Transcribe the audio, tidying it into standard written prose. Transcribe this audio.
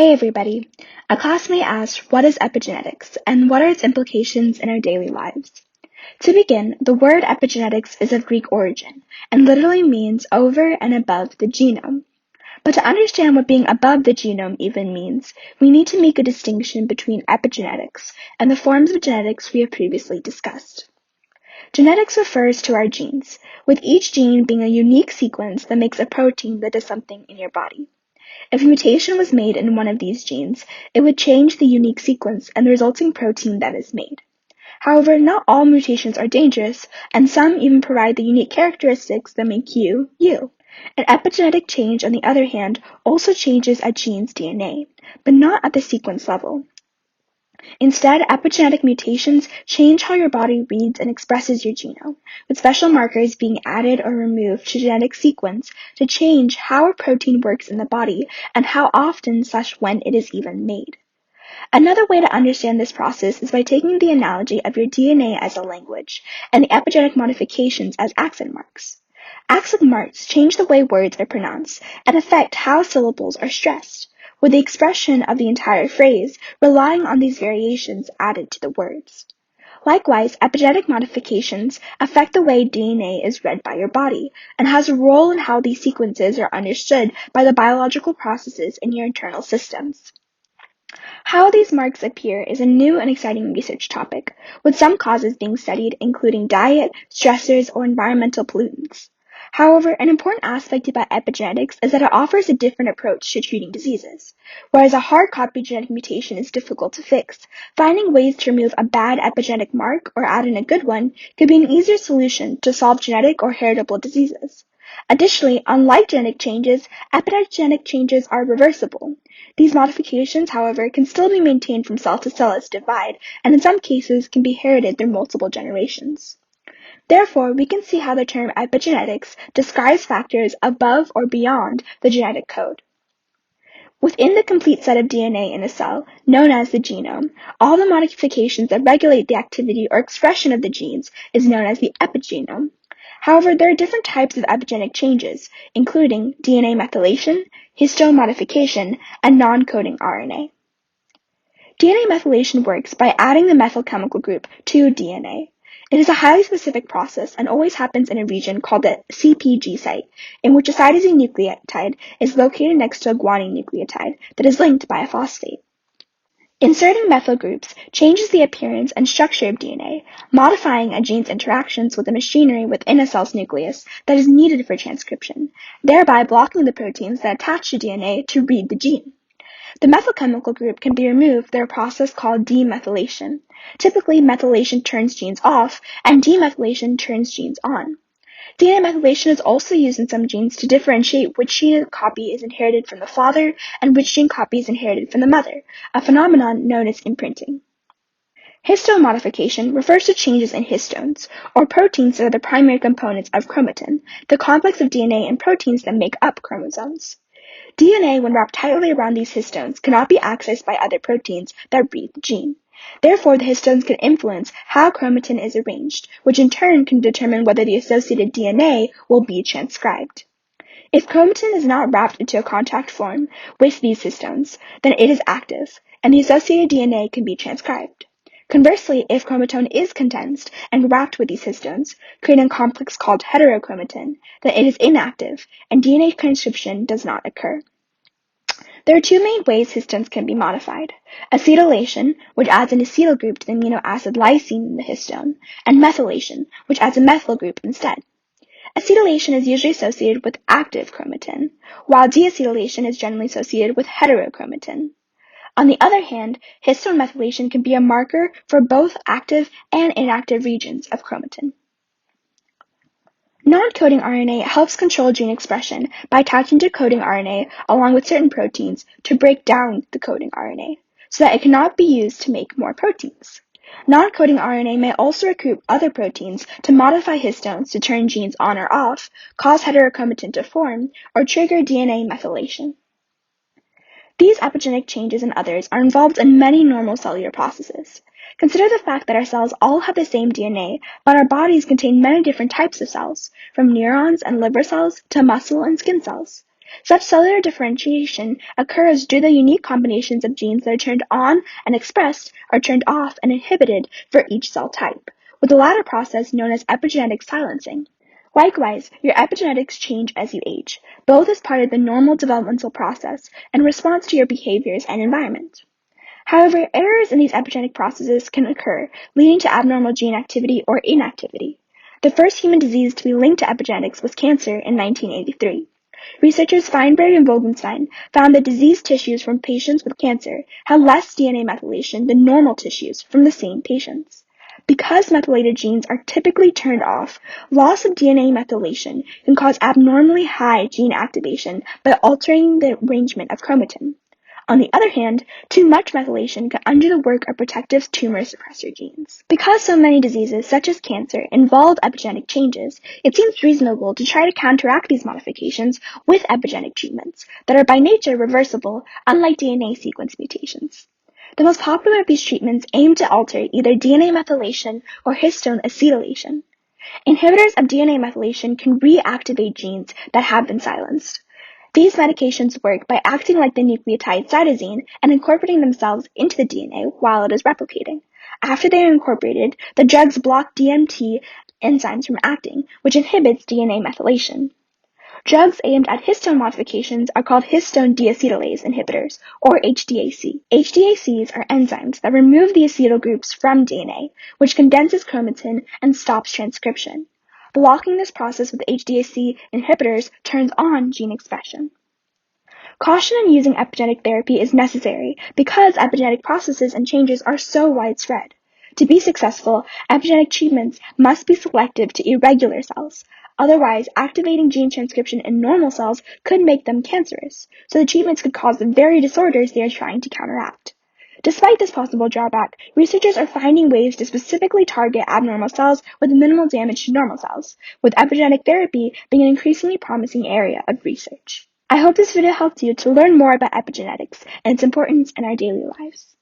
Hey everybody! A classmate asked, what is epigenetics, and what are its implications in our daily lives? To begin, the word epigenetics is of Greek origin, and literally means over and above the genome. But to understand what being above the genome even means, we need to make a distinction between epigenetics and the forms of genetics we have previously discussed. Genetics refers to our genes, with each gene being a unique sequence that makes a protein that does something in your body. If a mutation was made in one of these genes, it would change the unique sequence and the resulting protein that is made. However, not all mutations are dangerous, and some even provide the unique characteristics that make you, you. An epigenetic change, on the other hand, also changes a gene's DNA, but not at the sequence level. Instead, epigenetic mutations change how your body reads and expresses your genome, with special markers being added or removed to genetic sequence to change how a protein works in the body and how often/when it is even made. Another way to understand this process is by taking the analogy of your DNA as a language and the epigenetic modifications as accent marks. Accent marks change the way words are pronounced and affect how syllables are stressed, with the expression of the entire phrase relying on these variations added to the words. Likewise, epigenetic modifications affect the way DNA is read by your body and has a role in how these sequences are understood by the biological processes in your internal systems. How these marks appear is a new and exciting research topic, with some causes being studied, including diet, stressors, or environmental pollutants. However, an important aspect about epigenetics is that it offers a different approach to treating diseases. Whereas a hard copy genetic mutation is difficult to fix, finding ways to remove a bad epigenetic mark or add in a good one could be an easier solution to solve genetic or heritable diseases. Additionally, unlike genetic changes, epigenetic changes are reversible. These modifications, however, can still be maintained from cell to cell as divide, and in some cases can be inherited through multiple generations. Therefore, we can see how the term epigenetics describes factors above or beyond the genetic code. Within the complete set of DNA in a cell, known as the genome, all the modifications that regulate the activity or expression of the genes is known as the epigenome. However, there are different types of epigenetic changes, including DNA methylation, histone modification, and non-coding RNA. DNA methylation works by adding the methyl chemical group to DNA. It is a highly specific process and always happens in a region called the CpG site, in which a cytosine nucleotide is located next to a guanine nucleotide that is linked by a phosphate. Inserting methyl groups changes the appearance and structure of DNA, modifying a gene's interactions with the machinery within a cell's nucleus that is needed for transcription, thereby blocking the proteins that attach to DNA to read the gene. The methyl chemical group can be removed through a process called demethylation. Typically, methylation turns genes off, and demethylation turns genes on. DNA methylation is also used in some genes to differentiate which gene copy is inherited from the father and which gene copy is inherited from the mother, a phenomenon known as imprinting. Histone modification refers to changes in histones, or proteins that are the primary components of chromatin, the complex of DNA and proteins that make up chromosomes. DNA, when wrapped tightly around these histones, cannot be accessed by other proteins that read the gene. Therefore, the histones can influence how chromatin is arranged, which in turn can determine whether the associated DNA will be transcribed. If chromatin is not wrapped into a contact form with these histones, then it is active, and the associated DNA can be transcribed. Conversely, if chromatin is condensed and wrapped with these histones, creating a complex called heterochromatin, then it is inactive, and DNA transcription does not occur. There are two main ways histones can be modified: acetylation, which adds an acetyl group to the amino acid lysine in the histone, and methylation, which adds a methyl group instead. Acetylation is usually associated with active chromatin, while deacetylation is generally associated with heterochromatin. On the other hand, histone methylation can be a marker for both active and inactive regions of chromatin. Non-coding RNA helps control gene expression by attaching to coding RNA along with certain proteins to break down the coding RNA, so that it cannot be used to make more proteins. Non-coding RNA may also recruit other proteins to modify histones to turn genes on or off, cause heterochromatin to form, or trigger DNA methylation. These epigenetic changes and others are involved in many normal cellular processes. Consider the fact that our cells all have the same DNA, but our bodies contain many different types of cells, from neurons and liver cells to muscle and skin cells. Such cellular differentiation occurs due to the unique combinations of genes that are turned on and expressed or turned off and inhibited for each cell type, with the latter process known as epigenetic silencing. Likewise, your epigenetics change as you age, both as part of the normal developmental process and response to your behaviors and environment. However, errors in these epigenetic processes can occur, leading to abnormal gene activity or inactivity. The first human disease to be linked to epigenetics was cancer in 1983. Researchers Feinberg and Vogelstein found that diseased tissues from patients with cancer had less DNA methylation than normal tissues from the same patients. Because methylated genes are typically turned off, loss of DNA methylation can cause abnormally high gene activation by altering the arrangement of chromatin. On the other hand, too much methylation can undo the work of protective tumor suppressor genes. Because so many diseases, such as cancer, involve epigenetic changes, it seems reasonable to try to counteract these modifications with epigenetic treatments that are by nature reversible, unlike DNA sequence mutations. The most popular of these treatments aim to alter either DNA methylation or histone acetylation. Inhibitors of DNA methylation can reactivate genes that have been silenced. These medications work by acting like the nucleotide cytosine and incorporating themselves into the DNA while it is replicating. After they are incorporated, the drugs block DMT enzymes from acting, which inhibits DNA methylation. Drugs aimed at histone modifications are called histone deacetylase inhibitors, or HDAC. HDACs are enzymes that remove the acetyl groups from DNA, which condenses chromatin and stops transcription. Blocking this process with HDAC inhibitors turns on gene expression. Caution in using epigenetic therapy is necessary because epigenetic processes and changes are so widespread. To be successful, epigenetic treatments must be selective to irregular cells. Otherwise, activating gene transcription in normal cells could make them cancerous, so the treatments could cause the very disorders they are trying to counteract. Despite this possible drawback, researchers are finding ways to specifically target abnormal cells with minimal damage to normal cells, with epigenetic therapy being an increasingly promising area of research. I hope this video helped you to learn more about epigenetics and its importance in our daily lives.